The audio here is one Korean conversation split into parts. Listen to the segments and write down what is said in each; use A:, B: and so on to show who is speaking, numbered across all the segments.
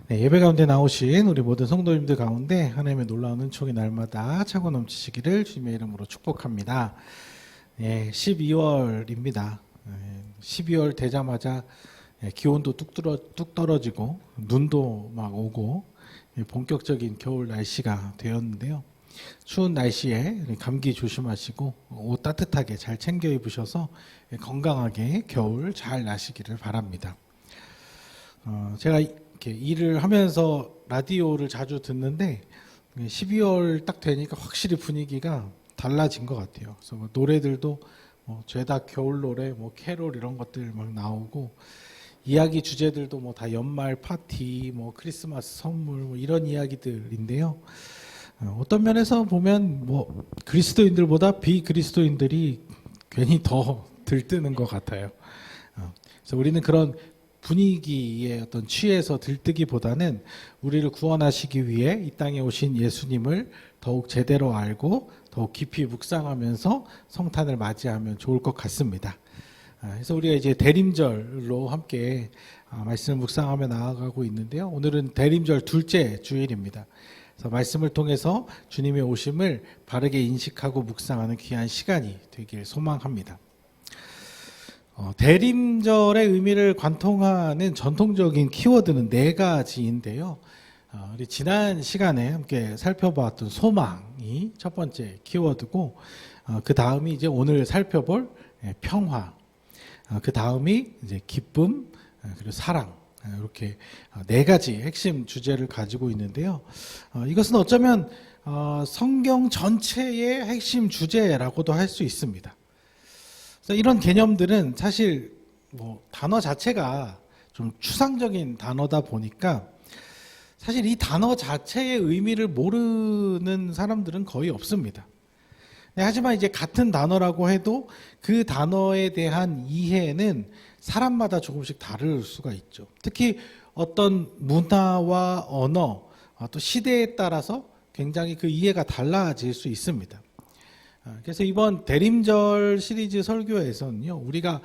A: 네, 예배 가운데 나오신 우리 모든 성도님들 가운데 하나님의 놀라운 은총이 날마다 차고 넘치시기를 주님의 이름으로 축복합니다. 12월입니다. 12월 되자마자 기온도 뚝 떨어지고 눈도 막 오고 본격적인 겨울 날씨가 되었는데요. 추운 날씨에 감기 조심하시고 옷 따뜻하게 잘 챙겨 입으셔서 건강하게 겨울 잘 나시기를 바랍니다. 제가 이렇게 일을 하면서 라디오를 자주 듣는데 12월 딱 되니까 확실히 분위기가 달라진 것 같아요. 그래서 뭐 노래들도 죄다 겨울 노래, 캐롤 이런 것들 막 나오고 이야기 주제들도 다 연말 파티, 크리스마스 선물 이런 이야기들인데요. 어떤 면에서 보면 그리스도인들보다 비그리스도인들이 괜히 더 들뜨는 것 같아요. 그래서 우리는 그런 분위기에 어떤 취해서 들뜨기보다는 우리를 구원하시기 위해 이 땅에 오신 예수님을 더욱 제대로 알고 더욱 깊이 묵상하면서 성탄을 맞이하면 좋을 것 같습니다. 그래서 우리가 이제 대림절로 함께 말씀을 묵상하며 나아가고 있는데요. 오늘은 대림절 둘째 주일입니다. 그래서 말씀을 통해서 주님의 오심을 바르게 인식하고 묵상하는 귀한 시간이 되길 소망합니다. 대림절의 의미를 관통하는 전통적인 키워드는 네 가지인데요. 우리 지난 시간에 함께 살펴봤던 소망이 첫 번째 키워드고, 그 다음이 이제 오늘 살펴볼 평화, 그 다음이 이제 기쁨, 그리고 사랑, 이렇게 네 가지 핵심 주제를 가지고 있는데요. 이것은 어쩌면 성경 전체의 핵심 주제라고도 할 수 있습니다. 이런 개념들은 사실 단어 자체가 좀 추상적인 단어다 보니까 사실 이 단어 자체의 의미를 모르는 사람들은 거의 없습니다. 하지만 이제 같은 단어라고 해도 그 단어에 대한 이해는 사람마다 조금씩 다를 수가 있죠. 특히 어떤 문화와 언어, 또 시대에 따라서 굉장히 그 이해가 달라질 수 있습니다. 그래서 이번 대림절 시리즈 설교에서는요, 우리가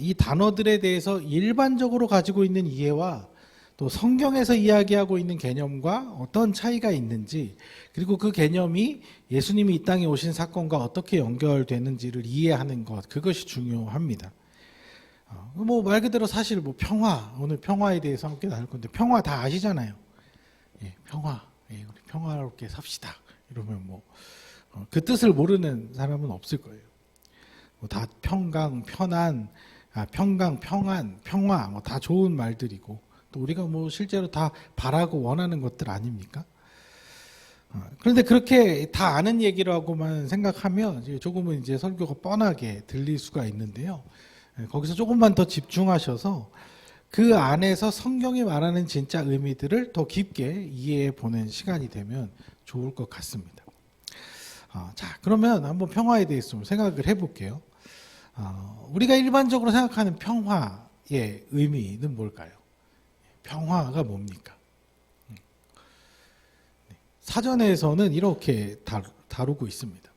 A: 이 단어들에 대해서 일반적으로 가지고 있는 이해와 또 성경에서 이야기하고 있는 개념과 어떤 차이가 있는지, 그리고 그 개념이 예수님이 이 땅에 오신 사건과 어떻게 연결되는지를 이해하는 것, 그것이 중요합니다. 말 그대로 사실 평화, 오늘 평화에 대해서 함께 나눌 건데, 평화 다 아시잖아요. 평화, 우리 평화롭게 삽시다. 이러면 그 뜻을 모르는 사람은 없을 거예요. 다 평강, 편안, 평강, 평안, 평화, 다 좋은 말들이고, 또 우리가 실제로 다 바라고 원하는 것들 아닙니까? 그런데 그렇게 다 아는 얘기라고만 생각하면 조금은 이제 설교가 뻔하게 들릴 수가 있는데요. 거기서 조금만 더 집중하셔서 그 안에서 성경이 말하는 진짜 의미들을 더 깊게 이해해 보는 시간이 되면 좋을 것 같습니다. 자, 그러면 한번 평화에 대해서 좀 생각을 해볼게요. 우리가 일반적으로 생각하는 평화의 의미는 뭘까요? 평화가 뭡니까? 사전에서는 이렇게 다루고 있습니다.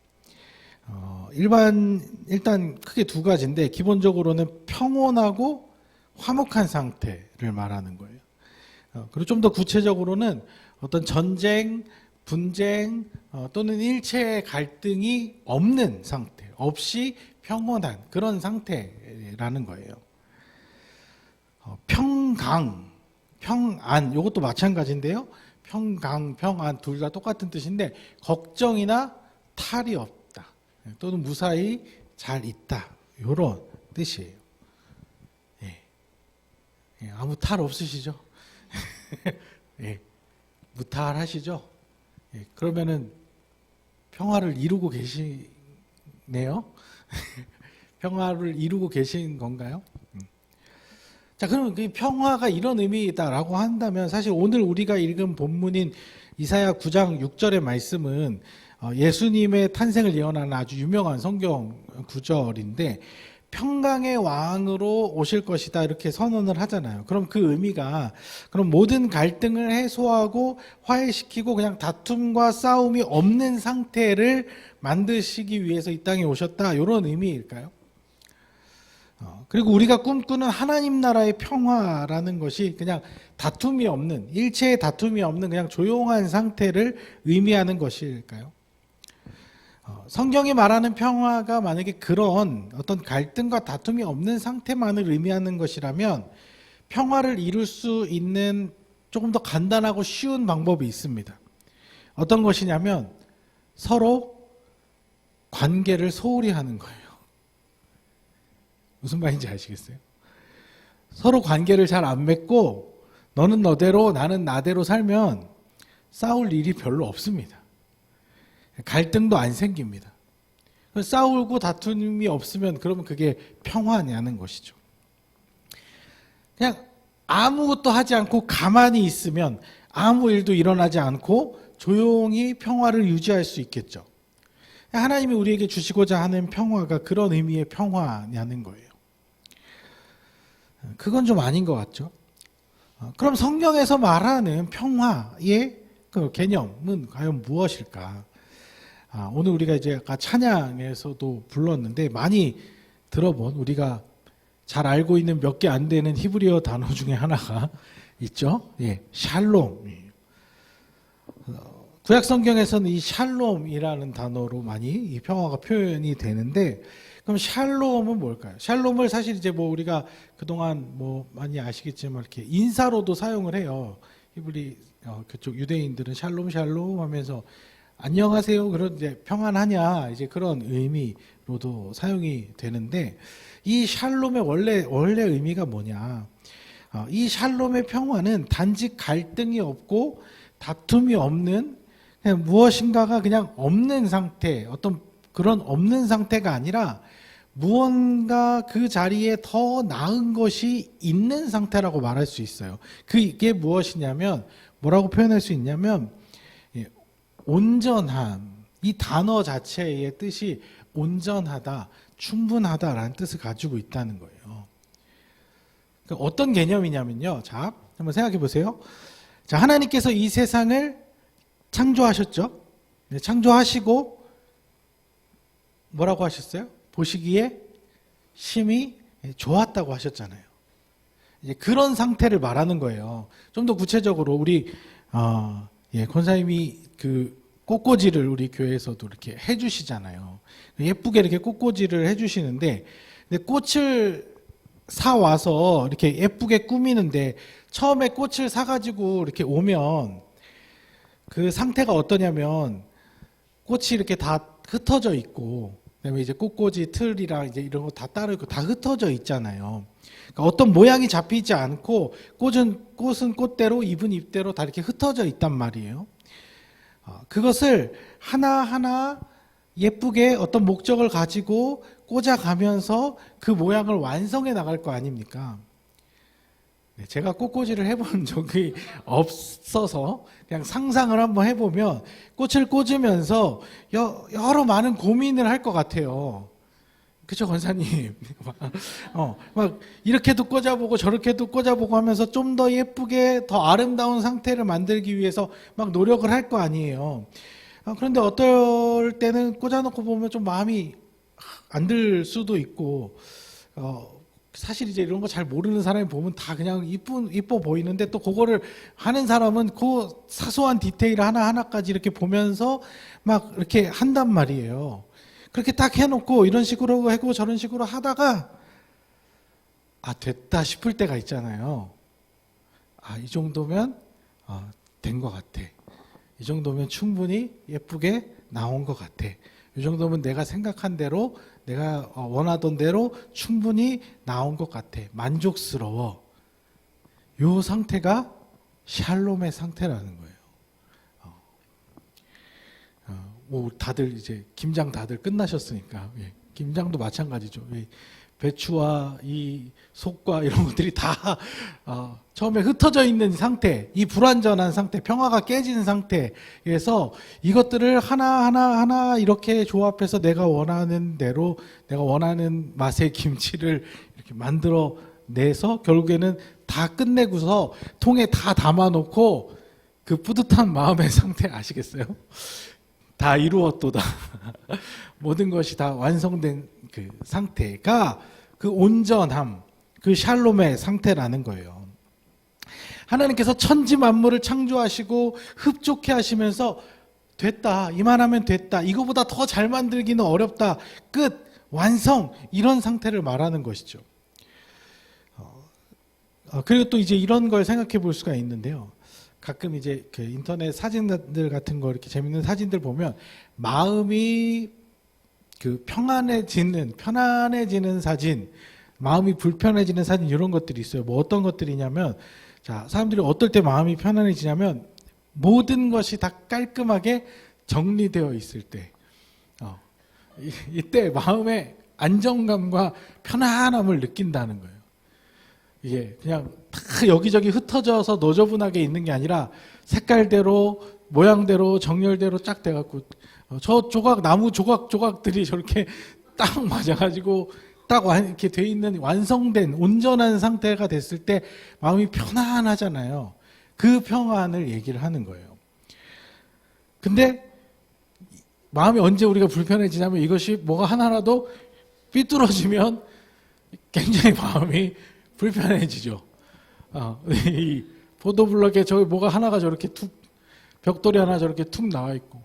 A: 일단 크게 두 가지인데, 기본적으로는 평온하고 화목한 상태를 말하는 거예요. 그리고 좀 더 구체적으로는 어떤 전쟁, 분쟁 또는 일체의 갈등이 없는 상태, 없이 평온한 그런 상태라는 거예요. 평강, 평안, 이것도 마찬가지인데요. 평강, 평안 둘 다 똑같은 뜻인데, 걱정이나 탈이 없다 또는 무사히 잘 있다, 이런 뜻이에요. 아무 탈 없으시죠? 무탈하시죠? 그러면은 평화를 이루고 계시네요. 평화를 이루고 계신 건가요? 자, 그러면 그 평화가 이런 의미다라고 한다면, 사실 오늘 우리가 읽은 본문인 이사야 9장 6절의 말씀은 예수님의 탄생을 예언하는 아주 유명한 성경 구절인데, 평강의 왕으로 오실 것이다 이렇게 선언을 하잖아요. 그럼 그 의미가, 그럼 모든 갈등을 해소하고 화해시키고 그냥 다툼과 싸움이 없는 상태를 만드시기 위해서 이 땅에 오셨다, 이런 의미일까요? 그리고 우리가 꿈꾸는 하나님 나라의 평화라는 것이 그냥 다툼이 없는, 일체의 다툼이 없는 그냥 조용한 상태를 의미하는 것일까요? 성경이 말하는 평화가 만약에 그런 어떤 갈등과 다툼이 없는 상태만을 의미하는 것이라면 평화를 이룰 수 있는 조금 더 간단하고 쉬운 방법이 있습니다. 어떤 것이냐면 서로 관계를 소홀히 하는 거예요. 무슨 말인지 아시겠어요? 서로 관계를 잘 안 맺고 너는 너대로 나는 나대로 살면 싸울 일이 별로 없습니다. 갈등도 안 생깁니다. 싸우고 다툼이 없으면 그러면 그게 평화냐는 것이죠. 그냥 아무것도 하지 않고 가만히 있으면 아무 일도 일어나지 않고 조용히 평화를 유지할 수 있겠죠. 하나님이 우리에게 주시고자 하는 평화가 그런 의미의 평화냐는 거예요. 그건 좀 아닌 것 같죠? 그럼 성경에서 말하는 평화의 그 개념은 과연 무엇일까? 오늘 우리가 이제 아까 찬양에서도 불렀는데 많이 들어본 우리가 잘 알고 있는 몇 개 안 되는 히브리어 단어 중에 하나가 있죠. 예, 샬롬. 구약 성경에서는 이 샬롬이라는 단어로 많이 이 평화가 표현이 되는데, 그럼 샬롬은 뭘까요? 샬롬을 사실 이제 뭐 우리가 그동안 뭐 많이 아시겠지만 이렇게 인사로도 사용을 해요. 히브리 그쪽 유대인들은 샬롬 샬롬 하면서 안녕하세요. 그런 이제 평안하냐 이제 그런 의미로도 사용이 되는데, 이 샬롬의 원래 의미가 뭐냐? 이 샬롬의 평화는 단지 갈등이 없고 다툼이 없는 그냥 무엇인가가 그냥 없는 상태, 어떤 그런 없는 상태가 아니라 무언가 그 자리에 더 나은 것이 있는 상태라고 말할 수 있어요. 그게 무엇이냐면 뭐라고 표현할 수 있냐면 온전함. 이 단어 자체의 뜻이 온전하다, 충분하다라는 뜻을 가지고 있다는 거예요. 그러니까 어떤 개념이냐면요. 자, 한번 생각해 보세요. 자, 하나님께서 이 세상을 창조하셨죠. 네, 창조하시고 뭐라고 하셨어요? 보시기에 심히 좋았다고 하셨잖아요. 이제 그런 상태를 말하는 거예요. 좀 더 구체적으로 우리 권사님이 그 꽃꽂이를 우리 교회에서도 이렇게 해주시잖아요. 예쁘게 이렇게 꽃꽂이를 해주시는데, 근데 꽃을 사 와서 이렇게 예쁘게 꾸미는데 처음에 꽃을 사가지고 이렇게 오면 그 상태가 어떠냐면 꽃이 이렇게 다 흩어져 있고, 그다음에 이제 꽃꽂이 틀이랑 이제 이런 거 다 따로 있고 다 흩어져 있잖아요. 그러니까 어떤 모양이 잡히지 않고 꽃은 꽃대로 잎은 잎대로 다 이렇게 흩어져 있단 말이에요. 그것을 하나하나 예쁘게 어떤 목적을 가지고 꽂아가면서 그 모양을 완성해 나갈 거 아닙니까? 제가 꽃꽂이를 해본 적이 없어서 그냥 상상을 한번 해보면 꽃을 꽂으면서 여러 많은 고민을 할 것 같아요. 그쵸, 권사님? 막 이렇게도 꽂아보고 저렇게도 꽂아보고 하면서 좀 더 예쁘게 더 아름다운 상태를 만들기 위해서 막 노력을 할 거 아니에요. 그런데 어떨 때는 꽂아놓고 보면 좀 마음이 안 들 수도 있고, 사실 이제 이런 거 잘 모르는 사람이 보면 다 그냥 이뻐 보이는데 또 그거를 하는 사람은 그 사소한 디테일 하나하나까지 이렇게 보면서 막 이렇게 한단 말이에요. 그렇게 딱 해놓고 이런 식으로 하고 저런 식으로 하다가 됐다 싶을 때가 있잖아요. 이 정도면 된 것 같아. 이 정도면 충분히 예쁘게 나온 것 같아. 이 정도면 내가 생각한 대로 내가 원하던 대로 충분히 나온 것 같아. 만족스러워. 이 상태가 샬롬의 상태라는 거예요. 다들 이제 김장 다들 끝나셨으니까, 김장도 마찬가지죠. 배추와 이 속과 이런 것들이 다 처음에 흩어져 있는 상태, 이 불완전한 상태, 평화가 깨진 상태에서 이것들을 하나 이렇게 조합해서 내가 원하는 대로 내가 원하는 맛의 김치를 이렇게 만들어 내서 결국에는 다 끝내고서 통에 다 담아놓고 그 뿌듯한 마음의 상태 아시겠어요? 다 이루었도다. 모든 것이 다 완성된 그 상태가 그 온전함, 그 샬롬의 상태라는 거예요. 하나님께서 천지 만물을 창조하시고 흡족해 하시면서 됐다, 이만하면 됐다, 이거보다 더 잘 만들기는 어렵다, 끝, 완성, 이런 상태를 말하는 것이죠. 그리고 또 이제 이런 걸 생각해 볼 수가 있는데요. 가끔 이제 그 인터넷 사진들 같은 거 이렇게 재밌는 사진들 보면 마음이 그 편안해지는 사진, 마음이 불편해지는 사진, 이런 것들이 있어요. 뭐 어떤 것들이냐면, 자, 사람들이 어떨 때 마음이 편안해지냐면 모든 것이 다 깔끔하게 정리되어 있을 때, 이때 마음의 안정감과 편안함을 느낀다는 거예요. 이게 그냥 다 여기저기 흩어져서 너저분하게 있는 게 아니라 색깔대로, 모양대로, 정렬대로 쫙 돼갖고, 저 나무 조각들이 저렇게 딱 맞아가지고 딱 이렇게 돼 있는 완성된 온전한 상태가 됐을 때 마음이 편안하잖아요. 그 평안을 얘기를 하는 거예요. 근데 마음이 언제 우리가 불편해지냐면, 이것이 뭐가 하나라도 삐뚤어지면 굉장히 마음이 불편해지죠. 이 보도블럭에 저기 뭐가 하나가 저렇게 벽돌이 하나 저렇게 툭 나와 있고,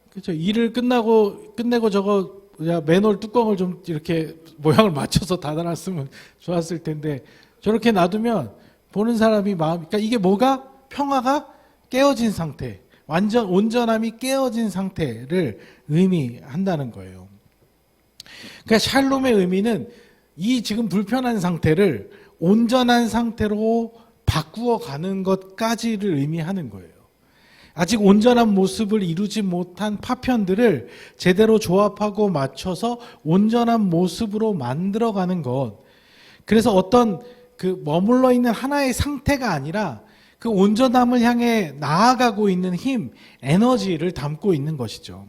A: 그렇죠. 일을 끝내고 저거 맨홀 뚜껑을 좀 이렇게 모양을 맞춰서 닫아놨으면 좋았을 텐데, 저렇게 놔두면 보는 사람이 그러니까 이게 뭐가? 평화가 깨어진 상태, 완전 온전함이 깨어진 상태를 의미한다는 거예요. 그러니까 샬롬의 의미는 이 지금 불편한 상태를 온전한 상태로 바꾸어 가는 것까지를 의미하는 거예요. 아직 온전한 모습을 이루지 못한 파편들을 제대로 조합하고 맞춰서 온전한 모습으로 만들어가는 것. 그래서 어떤 그 머물러 있는 하나의 상태가 아니라 그 온전함을 향해 나아가고 있는 힘, 에너지를 담고 있는 것이죠.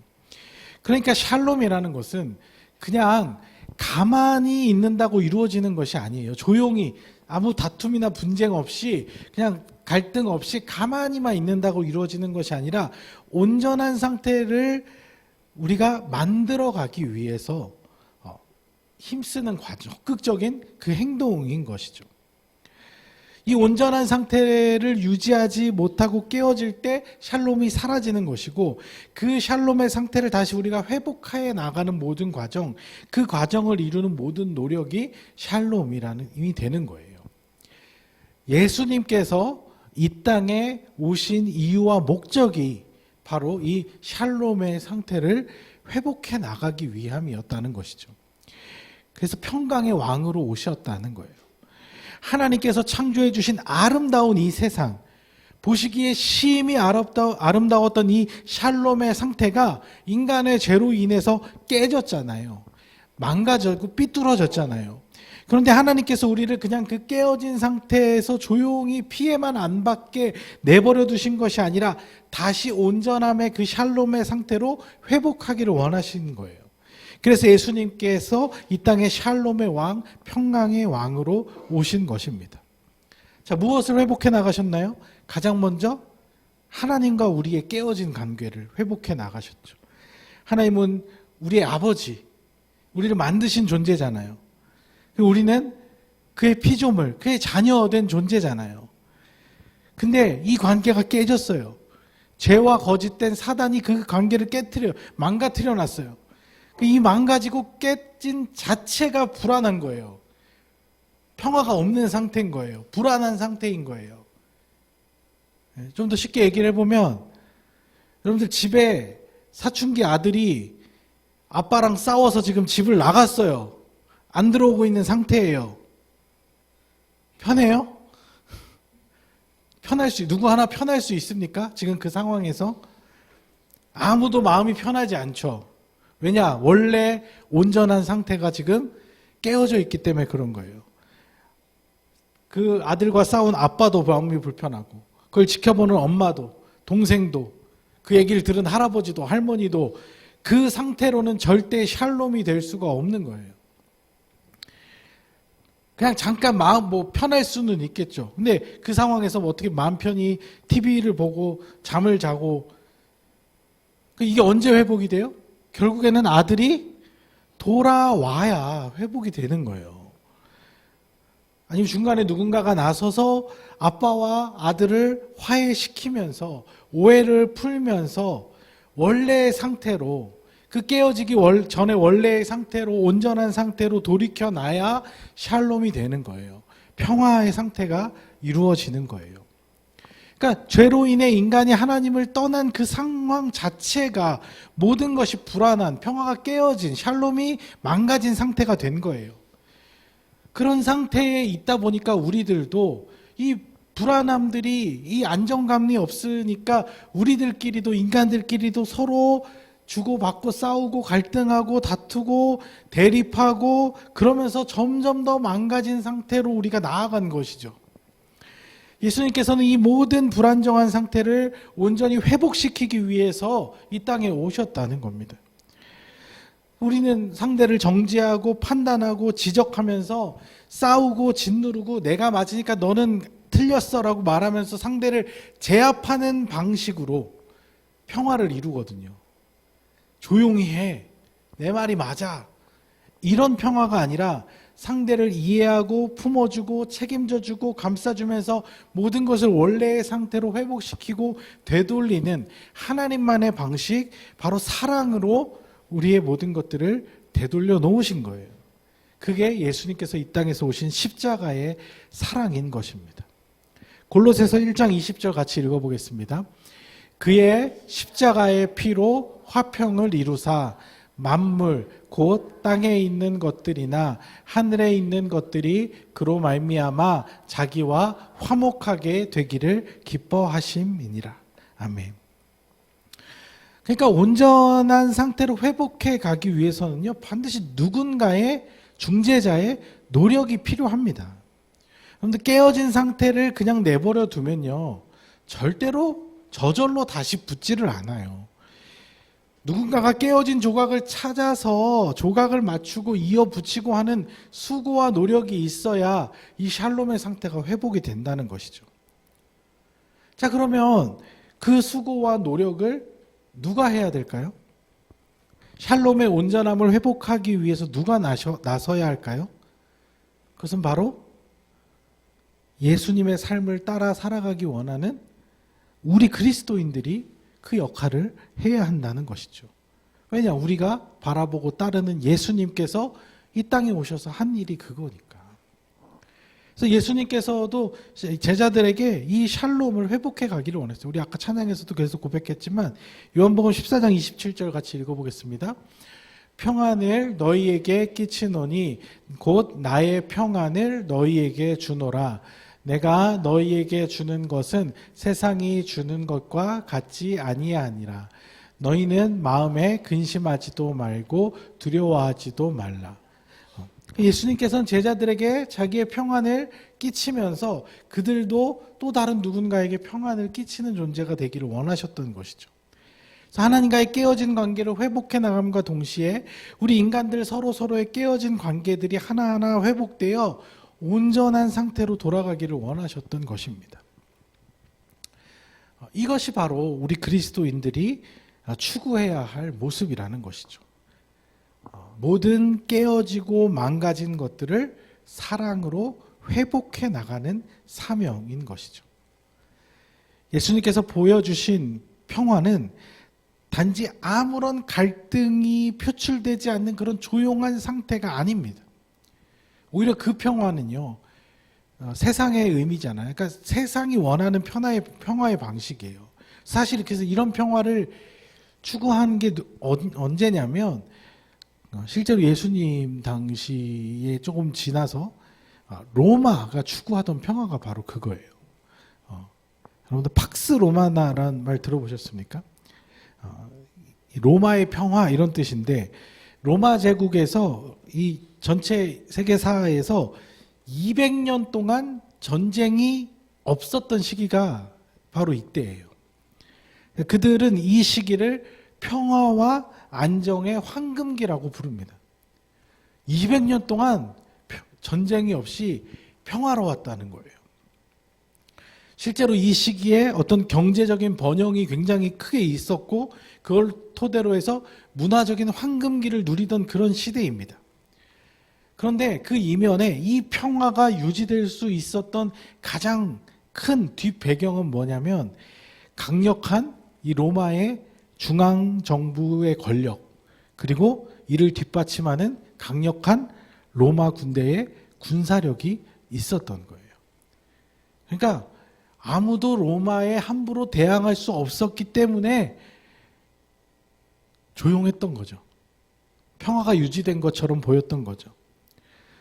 A: 그러니까 샬롬이라는 것은 그냥 가만히 있는다고 이루어지는 것이 아니에요. 조용히 아무 다툼이나 분쟁 없이, 그냥 갈등 없이 가만히만 있는다고 이루어지는 것이 아니라 온전한 상태를 우리가 만들어가기 위해서 힘쓰는 과정, 적극적인 그 행동인 것이죠. 이 온전한 상태를 유지하지 못하고 깨어질 때 샬롬이 사라지는 것이고, 그 샬롬의 상태를 다시 우리가 회복해 나가는 모든 과정, 그 과정을 이루는 모든 노력이 샬롬이라는 힘이 되는 거예요. 예수님께서 이 땅에 오신 이유와 목적이 바로 이 샬롬의 상태를 회복해 나가기 위함이었다는 것이죠. 그래서 평강의 왕으로 오셨다는 거예요. 하나님께서 창조해 주신 아름다운 이 세상, 보시기에 심히 아름다웠던 이 샬롬의 상태가 인간의 죄로 인해서 깨졌잖아요. 망가졌고 삐뚤어졌잖아요. 그런데 하나님께서 우리를 그냥 그 깨어진 상태에서 조용히 피해만 안 받게 내버려 두신 것이 아니라 다시 온전함의 그 샬롬의 상태로 회복하기를 원하시는 거예요. 그래서 예수님께서 이 땅에 샬롬의 왕, 평강의 왕으로 오신 것입니다. 자, 무엇을 회복해 나가셨나요? 가장 먼저 하나님과 우리의 깨어진 관계를 회복해 나가셨죠. 하나님은 우리의 아버지, 우리를 만드신 존재잖아요. 우리는 그의 피조물, 그의 자녀된 존재잖아요. 근데 이 관계가 깨졌어요. 죄와 거짓된 사단이 그 관계를 망가뜨려 놨어요. 이 망가지고 깨진 자체가 불안한 거예요. 평화가 없는 상태인 거예요. 불안한 상태인 거예요. 좀 더 쉽게 얘기를 해보면, 여러분들 집에 사춘기 아들이 아빠랑 싸워서 지금 집을 나갔어요. 안 들어오고 있는 상태예요. 편해요? 누구 하나 편할 수 있습니까? 지금 그 상황에서? 아무도 마음이 편하지 않죠. 왜냐? 원래 온전한 상태가 지금 깨어져 있기 때문에 그런 거예요. 그 아들과 싸운 아빠도 마음이 불편하고, 그걸 지켜보는 엄마도, 동생도, 그 얘기를 들은 할아버지도, 할머니도 그 상태로는 절대 샬롬이 될 수가 없는 거예요. 그냥 잠깐 마음 편할 수는 있겠죠. 근데 그 상황에서 어떻게 마음 편히 TV를 보고 잠을 자고, 이게 언제 회복이 돼요? 결국에는 아들이 돌아와야 회복이 되는 거예요. 아니면 중간에 누군가가 나서서 아빠와 아들을 화해시키면서 오해를 풀면서 원래의 상태로, 그 깨어지기 전에 원래의 상태로, 온전한 상태로 돌이켜놔야 샬롬이 되는 거예요. 평화의 상태가 이루어지는 거예요. 그러니까 죄로 인해 인간이 하나님을 떠난 그 상황 자체가 모든 것이 불안한, 평화가 깨어진, 샬롬이 망가진 상태가 된 거예요. 그런 상태에 있다 보니까 우리들도 이 불안함들이, 이 안정감이 없으니까 우리들끼리도, 인간들끼리도 서로 주고받고 싸우고 갈등하고 다투고 대립하고 그러면서 점점 더 망가진 상태로 우리가 나아간 것이죠. 예수님께서는 이 모든 불안정한 상태를 온전히 회복시키기 위해서 이 땅에 오셨다는 겁니다. 우리는 상대를 정죄하고 판단하고 지적하면서 싸우고 짓누르고 내가 맞으니까 너는 틀렸어 라고 말하면서 상대를 제압하는 방식으로 평화를 이루거든요. 조용히 해. 내 말이 맞아. 이런 평화가 아니라 상대를 이해하고 품어주고 책임져주고 감싸주면서 모든 것을 원래의 상태로 회복시키고 되돌리는 하나님만의 방식, 바로 사랑으로 우리의 모든 것들을 되돌려 놓으신 거예요. 그게 예수님께서 이 땅에서 오신 십자가의 사랑인 것입니다. 골로새서 1장 20절 같이 읽어보겠습니다. 그의 십자가의 피로 화평을 이루사 만물 곧 땅에 있는 것들이나 하늘에 있는 것들이 그로 말미암아 자기와 화목하게 되기를 기뻐하심이니라. 아멘. 그러니까 온전한 상태로 회복해 가기 위해서는요, 반드시 누군가의 중재자의 노력이 필요합니다. 그런데 깨어진 상태를 그냥 내버려 두면요, 절대로 저절로 다시 붙지를 않아요. 누군가가 깨어진 조각을 찾아서 조각을 맞추고 이어 붙이고 하는 수고와 노력이 있어야 이 샬롬의 상태가 회복이 된다는 것이죠. 자, 그러면 그 수고와 노력을 누가 해야 될까요? 샬롬의 온전함을 회복하기 위해서 누가 나서야 할까요? 그것은 바로 예수님의 삶을 따라 살아가기 원하는 우리 그리스도인들이 그 역할을 해야 한다는 것이죠. 왜냐? 우리가 바라보고 따르는 예수님께서 이 땅에 오셔서 한 일이 그거니까. 그래서 예수님께서도 제자들에게 이 샬롬을 회복해 가기를 원했어요. 우리 아까 찬양에서도 계속 고백했지만 요한복음 14장 27절 같이 읽어보겠습니다. 평안을 너희에게 끼치노니 곧 나의 평안을 너희에게 주노라. 내가 너희에게 주는 것은 세상이 주는 것과 같지 아니하니라. 너희는 마음에 근심하지도 말고 두려워하지도 말라. 예수님께서는 제자들에게 자기의 평안을 끼치면서 그들도 또 다른 누군가에게 평안을 끼치는 존재가 되기를 원하셨던 것이죠. 그래서 하나님과의 깨어진 관계를 회복해 나감과 동시에 우리 인간들 서로의 깨어진 관계들이 하나하나 회복되어 온전한 상태로 돌아가기를 원하셨던 것입니다. 이것이 바로 우리 그리스도인들이 추구해야 할 모습이라는 것이죠. 모든 깨어지고 망가진 것들을 사랑으로 회복해 나가는 사명인 것이죠. 예수님께서 보여주신 평화는 단지 아무런 갈등이 표출되지 않는 그런 조용한 상태가 아닙니다. 오히려 그 평화는요, 세상의 의미잖아요. 그러니까 세상이 원하는 평화의 방식이에요. 사실 그래서 이런 평화를 추구하는 게 언제냐면 실제로 예수님 당시에 조금 지나서 로마가 추구하던 평화가 바로 그거예요. 여러분들 팍스 로마나라는 말 들어보셨습니까? 로마의 평화 이런 뜻인데 로마 제국에서 이 전체 세계사에서 200년 동안 전쟁이 없었던 시기가 바로 이때예요. 그들은 이 시기를 평화와 안정의 황금기라고 부릅니다. 200년 동안 전쟁이 없이 평화로웠다는 거예요. 실제로 이 시기에 어떤 경제적인 번영이 굉장히 크게 있었고 그걸 토대로 해서 문화적인 황금기를 누리던 그런 시대입니다. 그런데 그 이면에 이 평화가 유지될 수 있었던 가장 큰 뒷배경은 뭐냐면 강력한 이 로마의 중앙정부의 권력 그리고 이를 뒷받침하는 강력한 로마 군대의 군사력이 있었던 거예요. 그러니까 아무도 로마에 함부로 대항할 수 없었기 때문에 조용했던 거죠. 평화가 유지된 것처럼 보였던 거죠.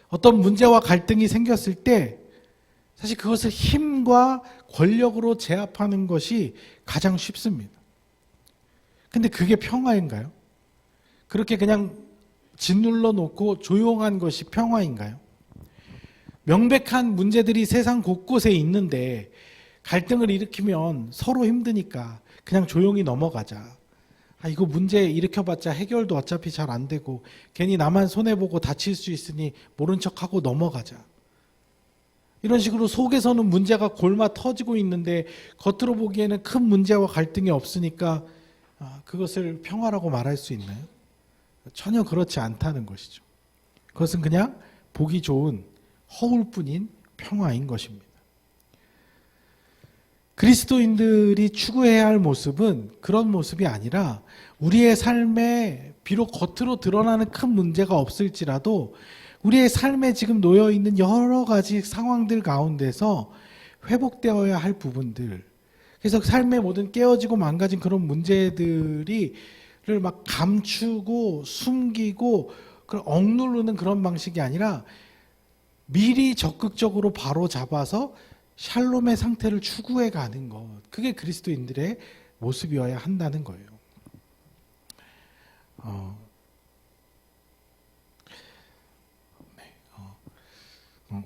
A: 어떤 문제와 갈등이 생겼을 때 사실 그것을 힘과 권력으로 제압하는 것이 가장 쉽습니다. 근데 그게 평화인가요? 그렇게 그냥 짓눌러 놓고 조용한 것이 평화인가요? 명백한 문제들이 세상 곳곳에 있는데 갈등을 일으키면 서로 힘드니까 그냥 조용히 넘어가자. 이거 문제 일으켜봤자 해결도 어차피 잘 안 되고 괜히 나만 손해보고 다칠 수 있으니 모른 척하고 넘어가자. 이런 식으로 속에서는 문제가 골마 터지고 있는데 겉으로 보기에는 큰 문제와 갈등이 없으니까 그것을 평화라고 말할 수 있나요? 전혀 그렇지 않다는 것이죠. 그것은 그냥 보기 좋은 허울뿐인 평화인 것입니다. 그리스도인들이 추구해야 할 모습은 그런 모습이 아니라 우리의 삶에 비록 겉으로 드러나는 큰 문제가 없을지라도 우리의 삶에 지금 놓여 있는 여러 가지 상황들 가운데서 회복되어야 할 부분들, 그래서 삶의 모든 깨어지고 망가진 그런 문제들을 막 감추고 숨기고 억누르는 그런 방식이 아니라 미리 적극적으로 바로 잡아서 샬롬의 상태를 추구해 가는 것, 그게 그리스도인들의 모습이어야 한다는 거예요.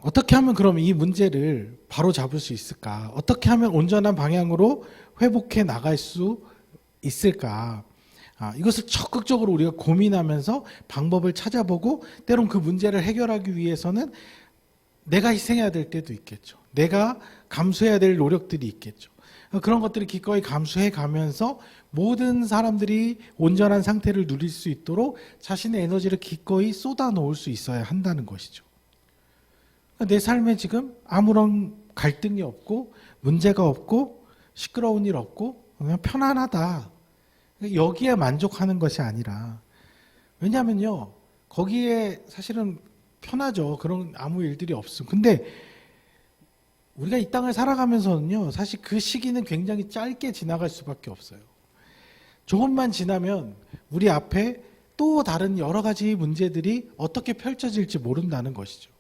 A: 어떻게 하면 그럼 이 문제를 바로 잡을 수 있을까? 어떻게 하면 온전한 방향으로 회복해 나갈 수 있을까? 이것을 적극적으로 우리가 고민하면서 방법을 찾아보고 때론 그 문제를 해결하기 위해서는 내가 희생해야 될 때도 있겠죠. 내가 감수해야 될 노력들이 있겠죠. 그런 것들을 기꺼이 감수해 가면서 모든 사람들이 온전한 상태를 누릴 수 있도록 자신의 에너지를 기꺼이 쏟아 놓을 수 있어야 한다는 것이죠. 내 삶에 지금 아무런 갈등이 없고 문제가 없고 시끄러운 일 없고 그냥 편안하다. 여기에 만족하는 것이 아니라, 왜냐하면요 거기에 사실은 편하죠. 그런 아무 일들이 없음. 근데 우리가 이 땅을 살아가면서는요 사실 그 시기는 굉장히 짧게 지나갈 수밖에 없어요. 조금만 지나면 우리 앞에 또 다른 여러 가지 문제들이 어떻게 펼쳐질지 모른다는 것이죠.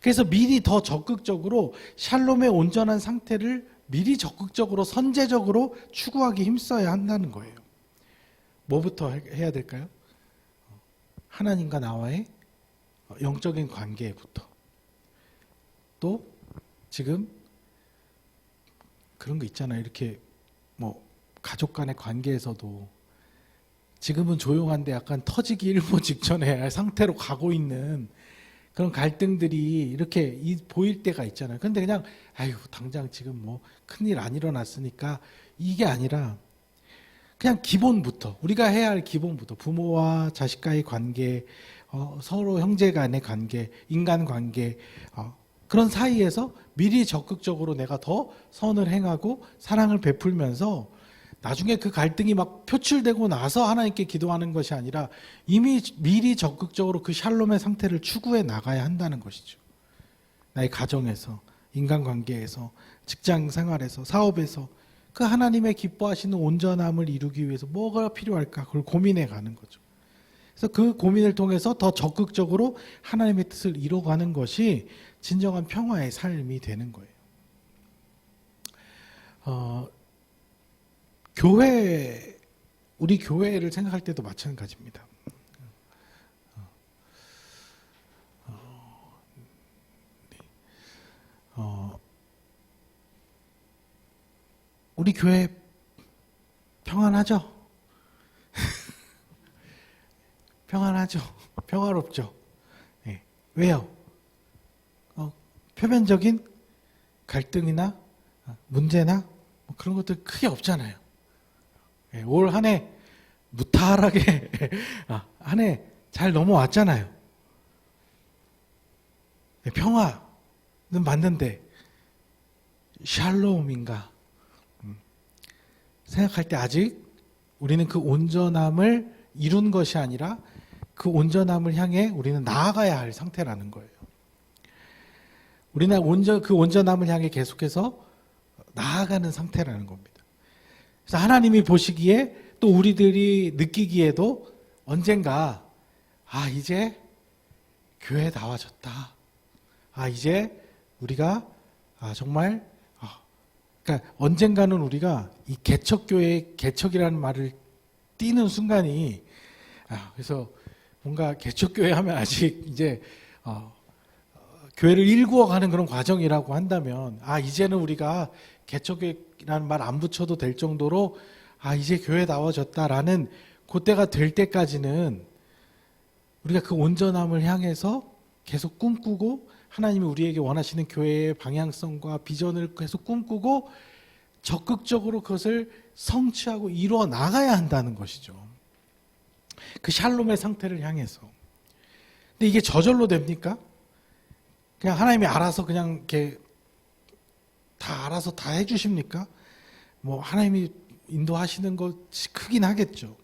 A: 그래서 미리 더 적극적으로 샬롬의 온전한 상태를 미리 적극적으로 선제적으로 추구하기 힘써야 한다는 거예요. 뭐부터 해야 될까요? 하나님과 나와의 영적인 관계부터. 또 지금 그런 거 있잖아요. 이렇게 뭐 가족 간의 관계에서도 지금은 조용한데 약간 터지기 일보 직전에 할 상태로 가고 있는 그런 갈등들이 이렇게 보일 때가 있잖아요. 근데 그냥 아유 당장 지금 뭐 큰일 안 일어났으니까 이게 아니라 그냥 기본부터, 우리가 해야 할 기본부터, 부모와 자식과의 관계, 서로 형제 간의 관계, 인간 관계, 그런 사이에서 미리 적극적으로 내가 더 선을 행하고 사랑을 베풀면서 나중에 그 갈등이 막 표출되고 나서 하나님께 기도하는 것이 아니라 이미 미리 적극적으로 그 샬롬의 상태를 추구해 나가야 한다는 것이죠. 나의 가정에서, 인간관계에서, 직장 생활에서, 사업에서 그 하나님의 기뻐하시는 온전함을 이루기 위해서 뭐가 필요할까? 그걸 고민해 가는 거죠. 그래서 그 고민을 통해서 더 적극적으로 하나님의 뜻을 이뤄가는 것이 진정한 평화의 삶이 되는 거예요. 우리 교회를 생각할 때도 마찬가지입니다. 우리 교회 평안하죠? 평안하죠? 평화롭죠? 네. 왜요? 표면적인 갈등이나 문제나 뭐 그런 것들 크게 없잖아요. 올 한 해 무탈하게 한 해 잘 넘어왔잖아요. 평화는 맞는데 샬롬인가 생각할 때 아직 우리는 그 온전함을 이룬 것이 아니라 그 온전함을 향해 우리는 나아가야 할 상태라는 거예요. 우리는 그 온전함을 향해 계속해서 나아가는 상태라는 겁니다. 그래서 하나님이 보시기에 또 우리들이 느끼기에도 언젠가 이제 교회 나와졌다. 이제 우리가 정말 그러니까 언젠가는 우리가 이 개척교회 개척이라는 말을 띄는 순간이 그래서 뭔가 개척교회 하면 아직 이제 교회를 일구어가는 그런 과정이라고 한다면 이제는 우리가 개척교회라는 말 안 붙여도 될 정도로 이제 교회 나와졌다라는 그때가 될 때까지는 우리가 그 온전함을 향해서 계속 꿈꾸고 하나님이 우리에게 원하시는 교회의 방향성과 비전을 계속 꿈꾸고 적극적으로 그것을 성취하고 이루어 나가야 한다는 것이죠. 그 샬롬의 상태를 향해서. 근데 이게 저절로 됩니까? 그냥 하나님이 알아서 그냥 이렇게 다 알아서 다 해주십니까? 뭐 하나님이 인도하시는 것이 크긴 하겠죠.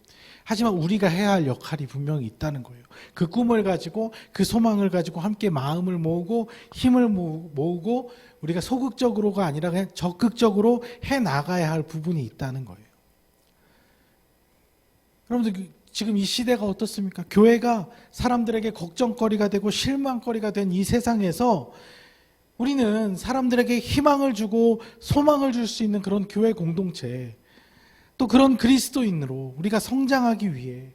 A: 하지만 우리가 해야 할 역할이 분명히 있다는 거예요. 그 꿈을 가지고 그 소망을 가지고 함께 마음을 모으고 힘을 모으고 우리가 소극적으로가 아니라 그냥 적극적으로 해 나가야 할 부분이 있다는 거예요. 여러분들 지금 이 시대가 어떻습니까? 교회가 사람들에게 걱정거리가 되고 실망거리가 된 이 세상에서 우리는 사람들에게 희망을 주고 소망을 줄 수 있는 그런 교회 공동체, 또 그런 그리스도인으로 우리가 성장하기 위해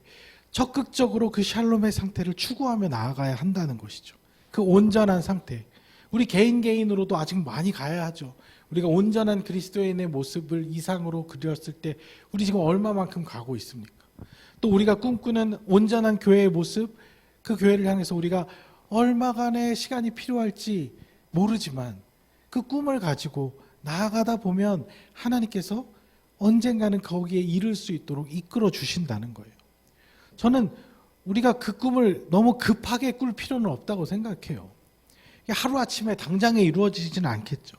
A: 적극적으로 그 샬롬의 상태를 추구하며 나아가야 한다는 것이죠. 그 온전한 상태. 우리 개인으로도 아직 많이 가야 하죠. 우리가 온전한 그리스도인의 모습을 이상으로 그렸을 때 우리 지금 얼마만큼 가고 있습니까? 또 우리가 꿈꾸는 온전한 교회의 모습, 그 교회를 향해서 우리가 얼마간의 시간이 필요할지 모르지만 그 꿈을 가지고 나아가다 보면 하나님께서 언젠가는 거기에 이룰 수 있도록 이끌어 주신다는 거예요. 저는 우리가 그 꿈을 너무 급하게 꿀 필요는 없다고 생각해요. 하루아침에 당장에 이루어지지는 않겠죠.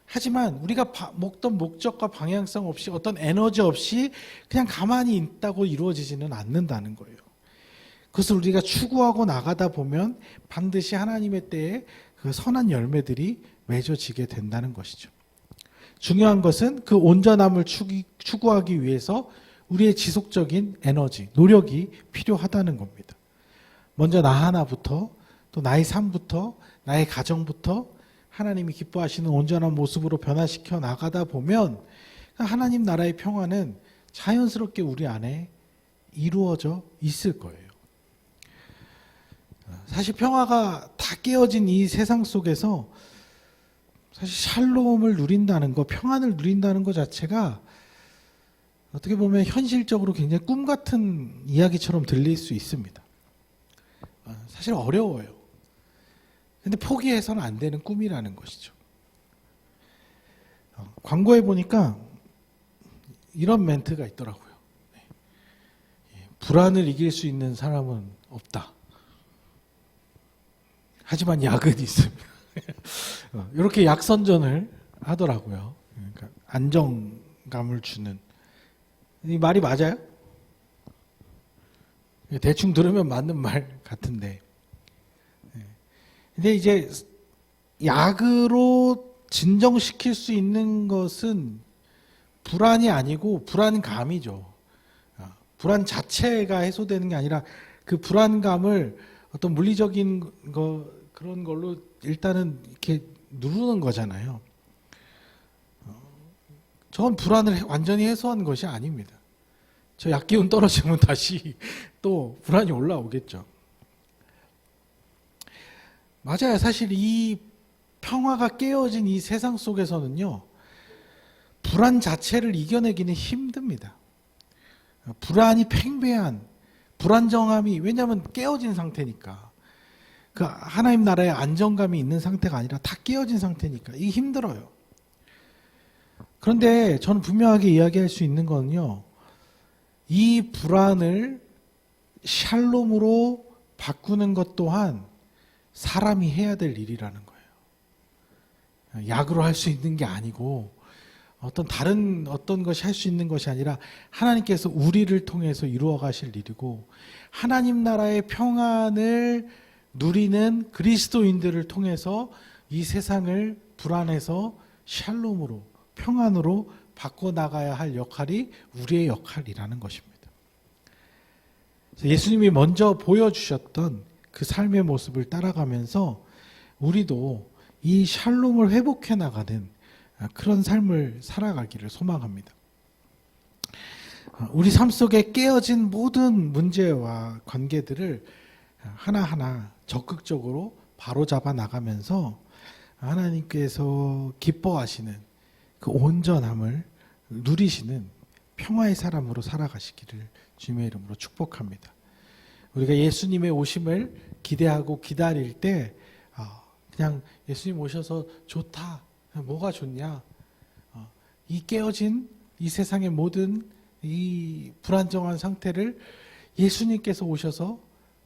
A: 하지만 우리가 먹던 목적과 방향성 없이 어떤 에너지 없이 그냥 가만히 있다고 이루어지지는 않는다는 거예요. 그것을 우리가 추구하고 나가다 보면 반드시 하나님의 때에 그 선한 열매들이 맺어지게 된다는 것이죠. 중요한 것은 그 온전함을 추구하기 위해서 우리의 지속적인 에너지, 노력이 필요하다는 겁니다. 먼저 나 하나부터, 또 나의 삶부터, 나의 가정부터 하나님이 기뻐하시는 온전한 모습으로 변화시켜 나가다 보면 하나님 나라의 평화는 자연스럽게 우리 안에 이루어져 있을 거예요. 사실 평화가 다 깨어진 이 세상 속에서 사실 샬롬을 누린다는 것, 평안을 누린다는 것 자체가 어떻게 보면 현실적으로 굉장히 꿈 같은 이야기처럼 들릴 수 있습니다. 사실 어려워요. 근데 포기해서는 안 되는 꿈이라는 것이죠. 광고에 보니까 이런 멘트가 있더라고요. 불안을 이길 수 있는 사람은 없다. 하지만 약은 있습니다. 이렇게 약 선전을 하더라고요. 그러니까 안정감을 주는. 이 말이 맞아요? 대충 들으면 맞는 말 같은데. 근데 이제 약으로 진정시킬 수 있는 것은 불안이 아니고 불안감이죠. 불안 자체가 해소되는 게 아니라 그 불안감을 어떤 물리적인 그런 걸로 일단은 이렇게 누르는 거잖아요. 저건 불안을 완전히 해소한 것이 아닙니다. 저 약기운 떨어지면 다시 또 불안이 올라오겠죠. 맞아요. 사실 이 평화가 깨어진 이 세상 속에서는요, 불안 자체를 이겨내기는 힘듭니다. 불안이 팽배한, 불안정함이, 왜냐하면 깨어진 상태니까. 그 하나님 나라의 안정감이 있는 상태가 아니라 다 깨어진 상태니까 이게 힘들어요. 그런데 저는 분명하게 이야기할 수 있는 거는요. 이 불안을 샬롬으로 바꾸는 것 또한 사람이 해야 될 일이라는 거예요. 약으로 할 수 있는 게 아니고 어떤 것이 할 수 있는 것이 아니라 하나님께서 우리를 통해서 이루어 가실 일이고 하나님 나라의 평안을 누리는 그리스도인들을 통해서 이 세상을 불안에서 샬롬으로 평안으로 바꿔나가야 할 역할이 우리의 역할이라는 것입니다. 예수님이 먼저 보여주셨던 그 삶의 모습을 따라가면서 우리도 이 샬롬을 회복해 나가는 그런 삶을 살아가기를 소망합니다. 우리 삶 속에 깨어진 모든 문제와 관계들을 하나하나 적극적으로 바로잡아 나가면서 하나님께서 기뻐하시는 그 온전함을 누리시는 평화의 사람으로 살아가시기를 주님의 이름으로 축복합니다. 우리가 예수님의 오심을 기대하고 기다릴 때 그냥 예수님 오셔서 좋다. 뭐가 좋냐? 이 깨어진 이 세상의 모든 이 불안정한 상태를 예수님께서 오셔서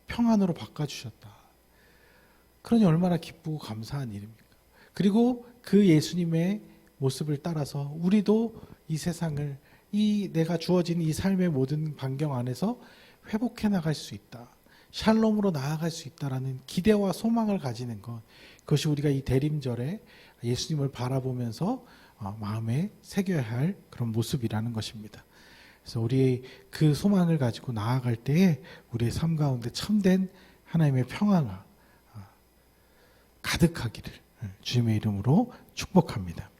A: 평안으로 바꿔주셨다. 그러니 얼마나 기쁘고 감사한 일입니까? 그리고 그 예수님의 모습을 따라서 우리도 이 세상을 이 내가 주어진 이 삶의 모든 반경 안에서 회복해 나갈 수 있다. 샬롬으로 나아갈 수 있다라는 기대와 소망을 가지는 것. 그것이 우리가 이 대림절에 예수님을 바라보면서 마음에 새겨야 할 그런 모습이라는 것입니다. 그래서 우리 그 소망을 가지고 나아갈 때에 우리의 삶 가운데 참된 하나님의 평화가 가득하기를 주님의 이름으로 축복합니다.